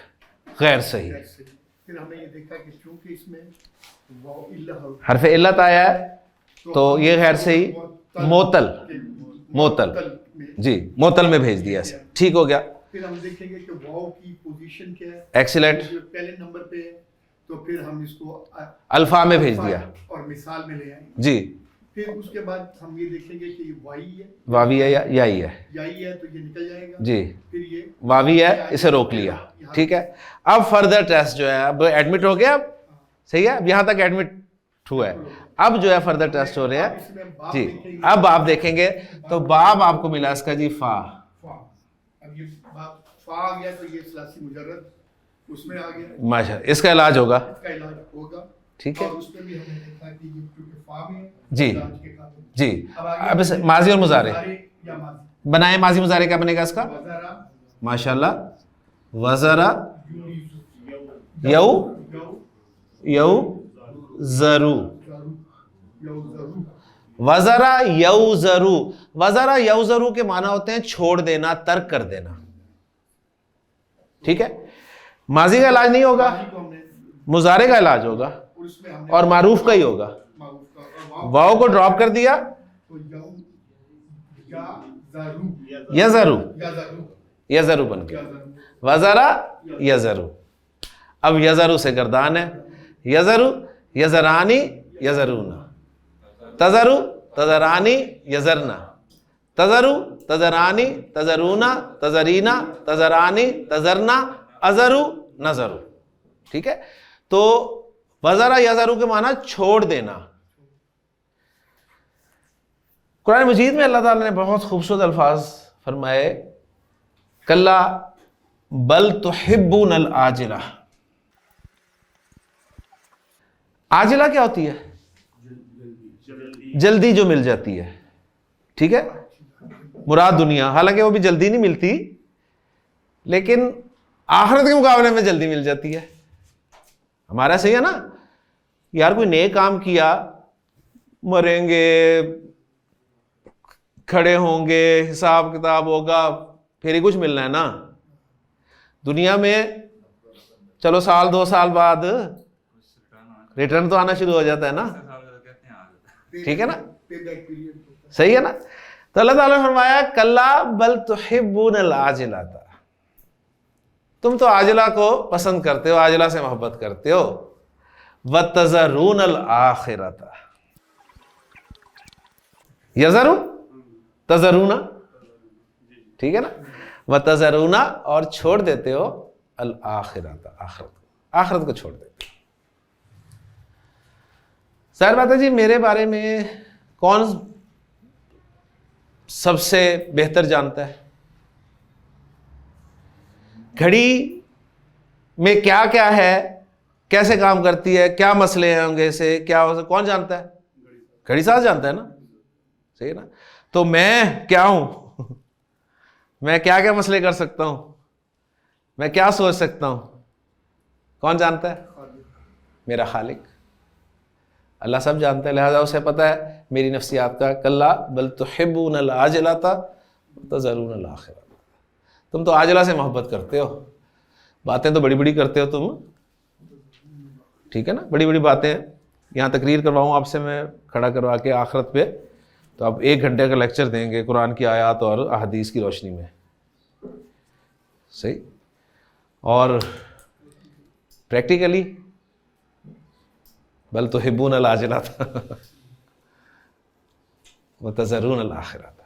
गैर सही। फिर हमने ये देखा कि चूंकि इसमें वाओ इल्ला हरफ इल्लत आया है, तो ये गैर सही। मोतल जी, मोतल में भेज दिया इसे, ठीक हो गया। फिर हम देखेंगे कि वाओ की पोजीशन क्या है। एक्सीलेंट। पहले नंबर पे है, तो फिर हम इसको अल्फा में भेज दिया और मिसाल में ले आएंगे जी। फिर उसके बाद हम ये देखेंगे कि ये वाई है, वावी है या याई है याई है, तो ये निकल जाएगा जी। फिर ये वावी है, इसे रोक लिया, ठीक है। अब फर्दर टेस्ट जो है, अब एडमिट हो गया, अब सही है, अब यहाँ तक एडमिट हुआ है। अब जो है फर्दर टेस्ट हो रहे हैं जी। अब आप देखेंगे तो बाब आपको मिला इसका जी फा। अब ये फा आ गया, तो ये सलासी मुजर्रद उसमें आ गया, माशा, इसका इलाज होगा, इसका इलाज होगा, ठीक है और उसमें भी हमने देखा कि ये क्योंकि फा में है, जी इलाज के काबिल। जी। अब अब माजी और मुजारे या माजी बनाए। माजी मुजारे क्या बनेगा इसका? वज़रा, माशाल्लाह, वज़रा यौ यौ जरू, वज़रा यौ जरू। वज़रा यौ जरू के माना होते हैं छोड़ देना, तर्क कर देना, ठीक है। माजी का इलाज नहीं होगा, मुजारे का इलाज होगा, और मारूफ का ही होगा। वाव को ड्रॉप कर दिया, यज़रू, यज़रू बन गया, वज़रा यज़रू। अब यज़रू से गर्दान है, यज़रू, यज़रानी, यज़रूना, तज़रू, तज़रानी, यज़रना, तज़रू, तज़रानी, तज़रूना, तज़रीना, तज़रानी, तज़रना, अज़रू, नज़रू, ठीक है। तो वज़रा यज़रू के माना छोड़ देना। कुरान मजीद में अल्लाह ताला ने बहुत खूबसूरत अल्फाज फरमाए, कल्ला बल तुहिब्बूनल आजिला। आजिला क्या होती है? जल्दी जो मिल जाती है, ठीक है, मुराद दुनिया। हालांकि वो भी जल्दी नहीं मिलती, लेकिन आखिरत के मुकाबले में जल्दी मिल जाती है। हमारा सही है ना यार, कोई नए काम किया, मरेंगे, खड़े होंगे, हिसाब किताब होगा, फिर ही कुछ मिलना है ना दुनिया में। चलो साल 2 साल बाद रिटर्न तो आना शुरू हो जाता है ना, ठीक है ना, सही है ना। तो अल्लाह ताला ने फरमाया कल्ला बल तुहिब्बूनल आजिलाता, तुम तो आजिला को पसंद करते हो, आजिला से मोहब्बत करते हो। वतज़रूनल आखिरता, यजरू तजरूना, ठीक है ना, व तजरूना, और छोड़ देते हो अल आखिरत, आखिरत को छोड़ देते हो। सर बात है जी, मेरे बारे में कौन सबसे बेहतर जानता है? घड़ी में क्या क्या है, कैसे काम करती है, क्या मसले होंगे इसे, क्या हो, कौन जानता है? घड़ी साहब जानता है ना, सही है ना। तो मैं क्या हूं? मैं क्या क्या मसले कर सकता हूं, मैं क्या सोच सकता हूं, कौन जानता है? मेरा खालिक अल्लाह सब जानता है। लिहाजा उसे पता है मेरी नफ्सियात का। कल्ला बल तुहिब्बूनल आजिलता तज़रूनल आखिरत, तुम तो आजिला से मोहब्बत करते हो, बातें तो बड़ी बड़ी करते हो तुम, ठीक है ना, बड़ी बड़ी बातें। यहाँ तकरीर करवाऊँ आपसे मैं खड़ा करवा के आखिरत पे, तो आप 1 घंटे का लेक्चर देंगे कुरान की आयत और अहदीस की रोशनी में, सही। और प्रैक्टिकली बल तुहिब्बूनल आजिलता व तज़रूनल आखिरत।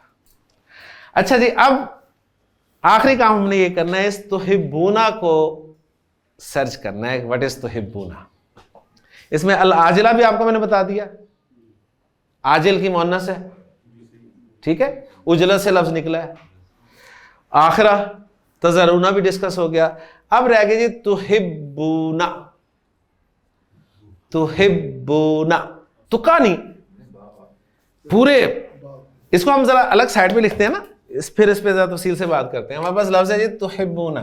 अच्छा जी, अब आखिरी काम हमने ये करना है, इस तुहिब्बूना को सर्च करना है, व्हाट इज तुहिब्बूना। इसमें अल आजिला भी आपको मैंने बता दिया, आजिल की मुअन्नस है, ठीक है, उजला से लफ्ज निकला है। आखिरा तज़रूना भी डिस्कस हो गया। अब रह गई जी तुहिब्बूना, तुहिब्बूना, तुका नहीं, पूरे इसको हम जरा अलग साइड पे लिखते हैं ना, फिर इस पे ज्यादा तफसील से बात करते हैं। हमारे पास लफ्ज है जी तुहिब्बूना।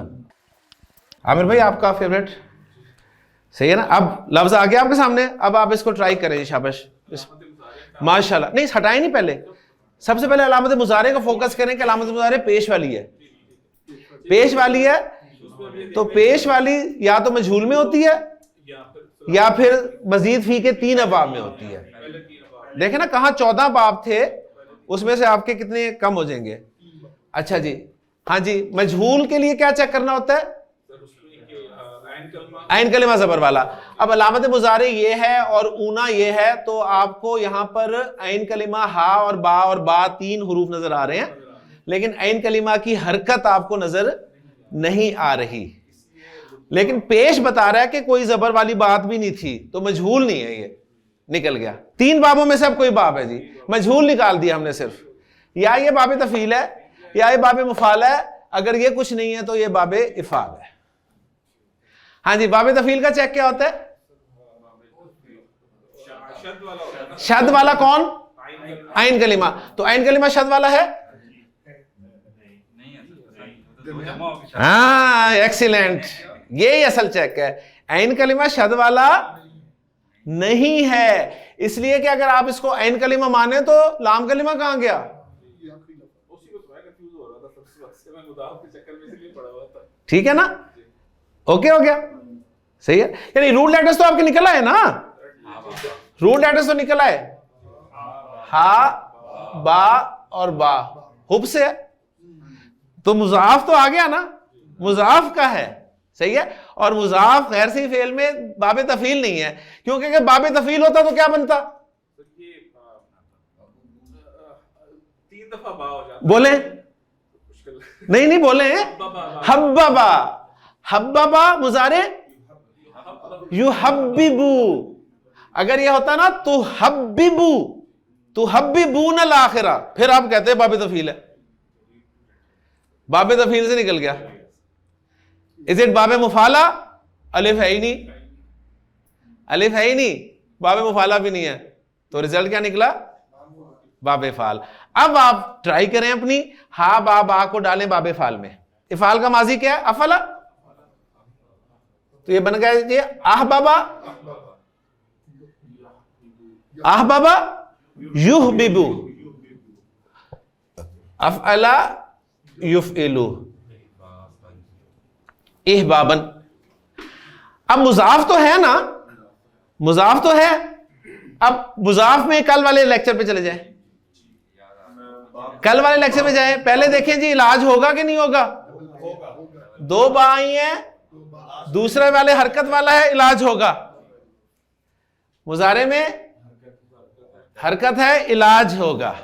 आमिर भाई आपका फेवरेट, सही है ना। अब लफ्ज आ गया आपके सामने, अब आप इसको ट्राई करें जी, शाबाश, माशाल्लाह। नहीं हटाए नहीं, पहले सबसे पहले अलामत मुजारे को फोकस करें कि अलामत मुजारे पेश वाली है, पेश वाली है, तो पेश वाली या तो मजहूल में होती है या फिर मजीद फी के 3 अबाब में होती है। देखें ना कहाँ 14 बाब थे, उसमें से आपके कितने कम हो जाएंगे। अच्छा जी, हाँ जी, मजहूल के लिए क्या चेक करना होता है? आइन कलिमा जबर वाला। अब अलामत मुजारे ये है और ऊना ये है, तो आपको यहां पर आइन कलिमा हा और बा 3 हरूफ नजर आ रहे हैं, लेकिन आइन कलिमा की हरकत आपको नजर नहीं आ रही। लेकिन पेश बता रहा है कि कोई जबर वाली बात भी नहीं थी, तो मजहूल नहीं है, ये निकल गया। 3 बाबों में से अब कोई बाब है जी, मजहूल निकाल दिया हमने सिर्फ, या ये बाब तफील है या ये बाब मुफाल है। अगर ये कुछ नहीं है तो ये बाब इफाल है। हाँ जी, बाब तफील का चेक क्या होता है? शद वाला कौन? आइन कलिमा। तो आइन कलिमा शद वाला है? हाँ, एक्सीलेंट, यही असल चेक है। आइन कलिमा शद वाला नहीं है, इसलिए कि अगर आप इसको आइन कलिमा माने तो लाम कलिमा कहां गया? ठीक है ना, ओके हो गया, सही है। यानी रूट लेटर्स तो आपके निकल आए ना, रूट लेटर्स तो निकल आए, हा बा और बा हुब से है, तो मुजाफ तो आ गया ना, मुजाफ का है, सही है। और मुजाफ गैर सी फेल में बाब तफील नहीं है, क्योंकि अगर बाब तफील होता तो क्या बनता? 3 दफा बा हो जाता। बोले नहीं बोले, हब्बाबा, हब्बाबा मुजारे युहब्बिबू। अगर ये होता ना तो हब्बिबू, तो हब्बिबून अल आखिरा, फिर आप कहते हैं बाब तफील है, बाब तफील से निकल गया। इज इट बाब मुफाला? अलिफ है ही नहीं, अलिफ है ही नहीं, बाब मुफाला भी नहीं है, तो रिजल्ट क्या निकला? बाब फाल। अब आप ट्राई करें अपनी, हा बा को डालें बाब फाल में। इफाल का माजी क्या है? अफला, तो ये बन गया ये आह बाबा, आह बाबा युहबिबू, अफअला युफइलू, इहबाबन। अब मुजाफ तो है ना, मुजाफ तो है। अब मुजाफ में कल वाले लेक्चर पे चले जाएं, कल वाले लेक्चर में जाएं, पहले देखें जी इलाज होगा कि नहीं होगा। 2 बा आई है, दूसरे वाले हरकत वाला है, इलाज होगा। मुजारे में हरकत है, इलाज होगा,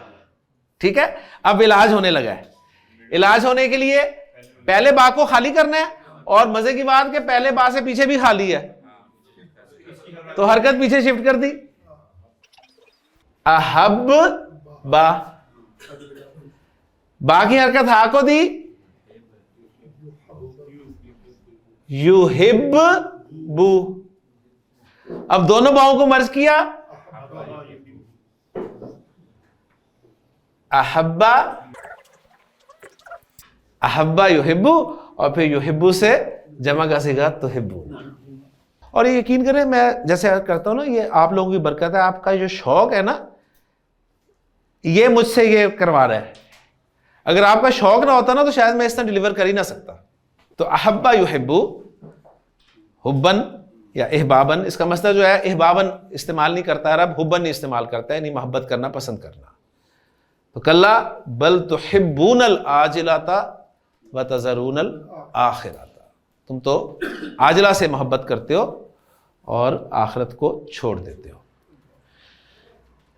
ठीक है, अब इलाज होने लगा है। इलाज होने के लिए पहले बा को खाली करना है, और मजे की बात कि पहले बा से पीछे भी खाली है, तो हरकत पीछे शिफ्ट कर दी। अहब बा की हरकत हा को दी, युहिब बू। अब दोनों बाओं को मर्ज किया, अहब्बा अहब्बा युहिब्बू, और फिर युहिब्बू से जमा का सीगा तुहिब्बू। और ये यकीन करें, मैं जैसे करता हूं ना, ये आप लोगों की बरकत है, आपका जो शौक है ना, ये मुझसे ये करवा रहा है। अगर आपका शौक ना होता ना, तो शायद मैं इस तरह डिलीवर कर ही ना सकता। तो अहब्बा युहिब्बू, हुब्बन या इहबाबन, इसका मतलब जो है इहबाबन इस्तेमाल नहीं करता है अरब, हुब्बन नहीं इस्तेमाल करता है, नहीं मोहब्बत करना पसंद करना। तो कल्ला बल तुहिब्बूनल आजिलाता व तज़रूनल आखिराता, तुम तो आजिला से मोहब्बत करते हो और आखिरत को छोड़ देते हो।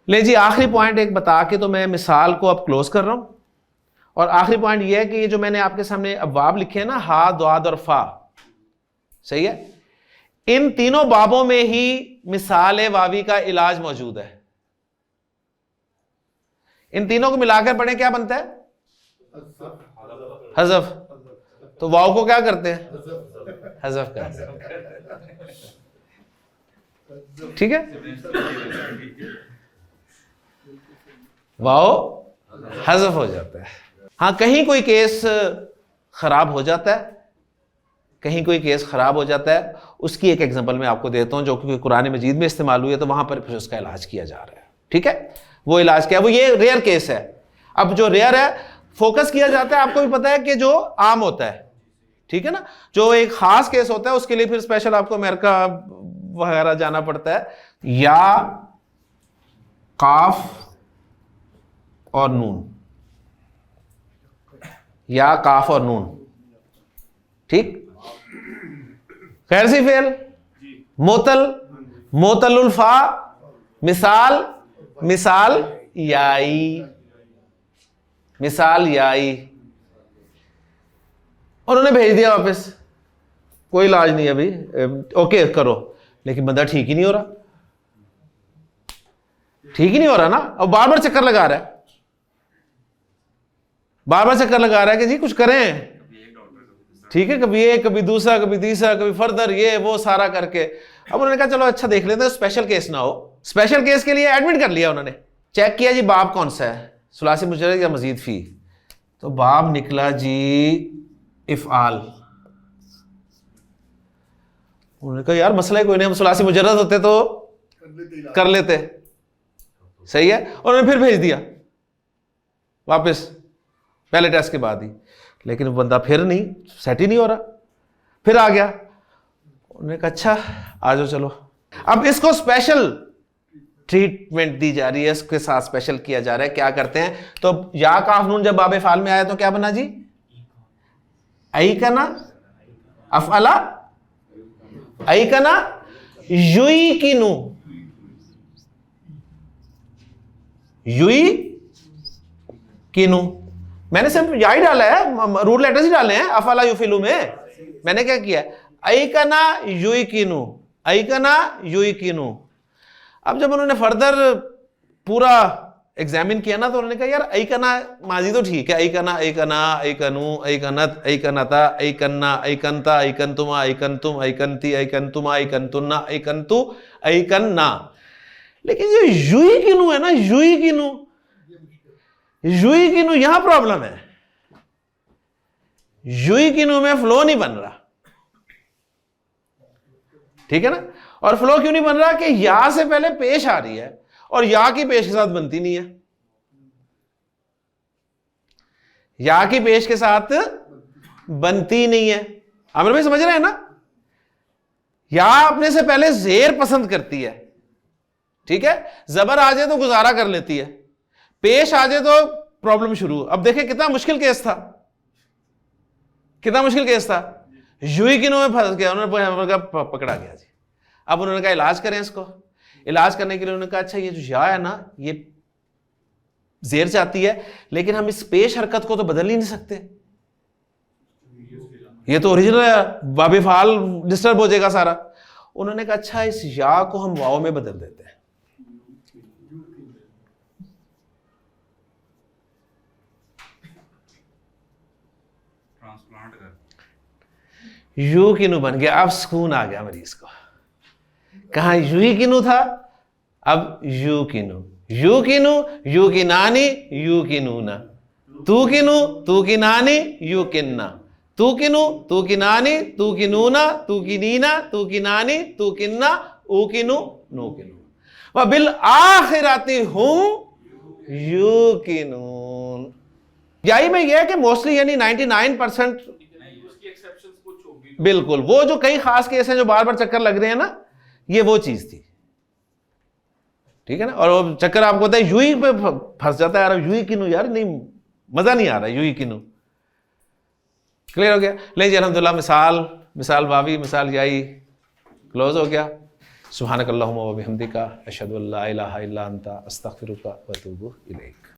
ले जी, आखिरी पॉइंट एक बता के तो मैं मिसाल को अब क्लोज कर रहा हूं। और आखिरी पॉइंट यह है कि ये जो मैंने आपके सामने अब्वाब लिखे हैं ना, हा, द्वाद और फा, सही है, इन तीनों बाबों में ही मिसाल वावी का इलाज मौजूद है। इन तीनों को मिलाकर पढ़े क्या बनता है? हज़फ। तो वाव को क्या करते हैं? हज़फ करते हैं, ठीक है। वाव हज़फ हो जाता है। हाँ, कहीं कोई केस खराब हो जाता है, कहीं कोई केस खराब हो जाता है, उसकी एक एग्जांपल मैं आपको देता हूं जो कि कुरान मजीद में इस्तेमाल हुई है, तो वहां पर फिर उसका इलाज किया जा रहा है, ठीक है। वो इलाज क्या है? वो ये रेयर केस है। अब जो रेयर है, फोकस किया जाता है, आपको भी पता है कि जो आम होता है, ठीक है ना, जो एक खास केस होता है उसके लिए फिर स्पेशल आपको अमेरिका वगैरह जाना पड़ता है। या काफ और नून, या काफ और नून, ठीक। खैर सी फेल, मोतल, मोतलुल फा, मिसाल, मिसाल याई, मिसाल याई। उन्होंने भेज दिया वापस, कोई इलाज नहीं अभी, ओके करो, लेकिन बंदा ठीक ही नहीं हो रहा, ठीक ही नहीं हो रहा ना। और बार बार चक्कर लगा रहा है, बार बार चक्कर लगा रहा है कि जी कुछ करें, ठीक है, कभी एक, कभी दूसरा, कभी तीसरा, कभी फर्दर, ये वो सारा करके। अब उन्होंने कहा चलो अच्छा देख लेते हैं, स्पेशल केस ना हो। स्पेशल केस के लिए एडमिट कर लिया उन्होंने, चेक किया जी बाब कौन सा है, सुलासी मुजर्रद या मजीद फी। तो बाब निकला जी इफ़आल। उन्होंने कहा यार मसला ही कोई नहीं, हम सुलासी मुजर्रद होते तो कर लेते, सही है। उन्होंने फिर भेज दिया वापस, पहले टेस्ट के बाद ही, लेकिन वो बंदा फिर नहीं, सेट ही नहीं हो रहा, फिर आ गया। उन्होंने कहा अच्छा आ जाओ चलो। अब इसको स्पेशल ट्रीटमेंट दी जा रही है, इसके साथ स्पेशल किया जा रहा है। क्या करते हैं? तो या काफ नून जब बाबे फाल में आया तो क्या बना जी? ऐकना अफअला, ऐकना युई किनू, युई किनू। मैंने सिर्फ या ही डाला है, रूट लेटर्स ही डाले हैं अफअला युफिलू में। मैंने क्या किया? ऐकना युई किनू, ऐकना युई किनू। अब जब उन्होंने फर्दर पूरा एग्जामिन किया ना, तो उन्होंने कहा यार ऐकना माजी तो ठीक है, ऐकना, ऐकना, ऐकनू, ऐकनत, ऐकनता, ऐकन्ना, ऐकनता, ऐकनतुमा, ऐकनतुम, ऐकनती, ऐकनतुमा, ऐकनतुन्ना, ऐकनतु, ऐकन्ना। लेकिन जो युई किनू है ना, युई किनू, युई किनू, यहां प्रॉब्लम है। युई किनू में फ्लो नहीं बन रहा, ठीक है ना। और फ्लो क्यों नहीं बन रहा? कि या से पहले पेश आ रही है और या की पेश के साथ बनती नहीं है। या की पेश के साथ बनती नहीं है। आमिर भाई समझ रहे हैं ना? या अपने से पहले जेर पसंद करती है, ठीक है। जबर आ जाए तो गुजारा कर लेती है, पेश आ जाए तो प्रॉब्लम शुरू। अब देखें कितना मुश्किल केस था, कितना मुश्किल केस था। युई किनों में फंस गया, उन्होंने पकड़ा गया जी। अब उन्होंने कहा इलाज करें इसको। इलाज करने के लिए उन्होंने कहा अच्छा ये जो या है ना, ये जेर चाहती है, लेकिन हम इस पेश हरकत को तो बदल ही नहीं सकते। ये तो ओरिजिनल है, बाबे फाल डिस्टर्ब हो जाएगा सारा। उन्होंने कहा अच्छा इस या को हम वाव में बदल देते हैं। ट्रांसप्लांट कर, यू किनू बन गया, अब सुकून आ गया मरीज को। कहा यू ही किनू था, अब यू किनू, यू किनू, यू की नानी, यू की नूना, तू किनू, तू की नानी, यू किन्ना, तू किनू, तू की नानी, तू की नूना, तू की नीना, तू की नानी, तू किन्ना, ऊ किनू, नू किनू। व बिल आखिराती हुम यू किनून। यही में यह है कि मोस्टली यानी 99% उसकी एक्सेप्शंस कुछ होगी। बिल्कुल, वो जो कई खास केस हैं जो बार बार चक्कर लग रहे हैं ना, ये वो चीज थी, ठीक है ना। और वो चक्कर आपको पता है, यू ही पे फंस जाता है यार, यू ही किनू, यार नहीं मजा नहीं आ रहा, यू ही किनू। क्लियर हो गया? ले जी अल्हम्दुलिल्लाह, मिसाल वावी, मिसाल याई क्लोज हो गया। सुब्हानक अल्लाहुम्मा व बिहम्दिका अशहदु अल्ला इलाहा इल्ला अंता अस्तगफिरुका व अतूबु इलैक।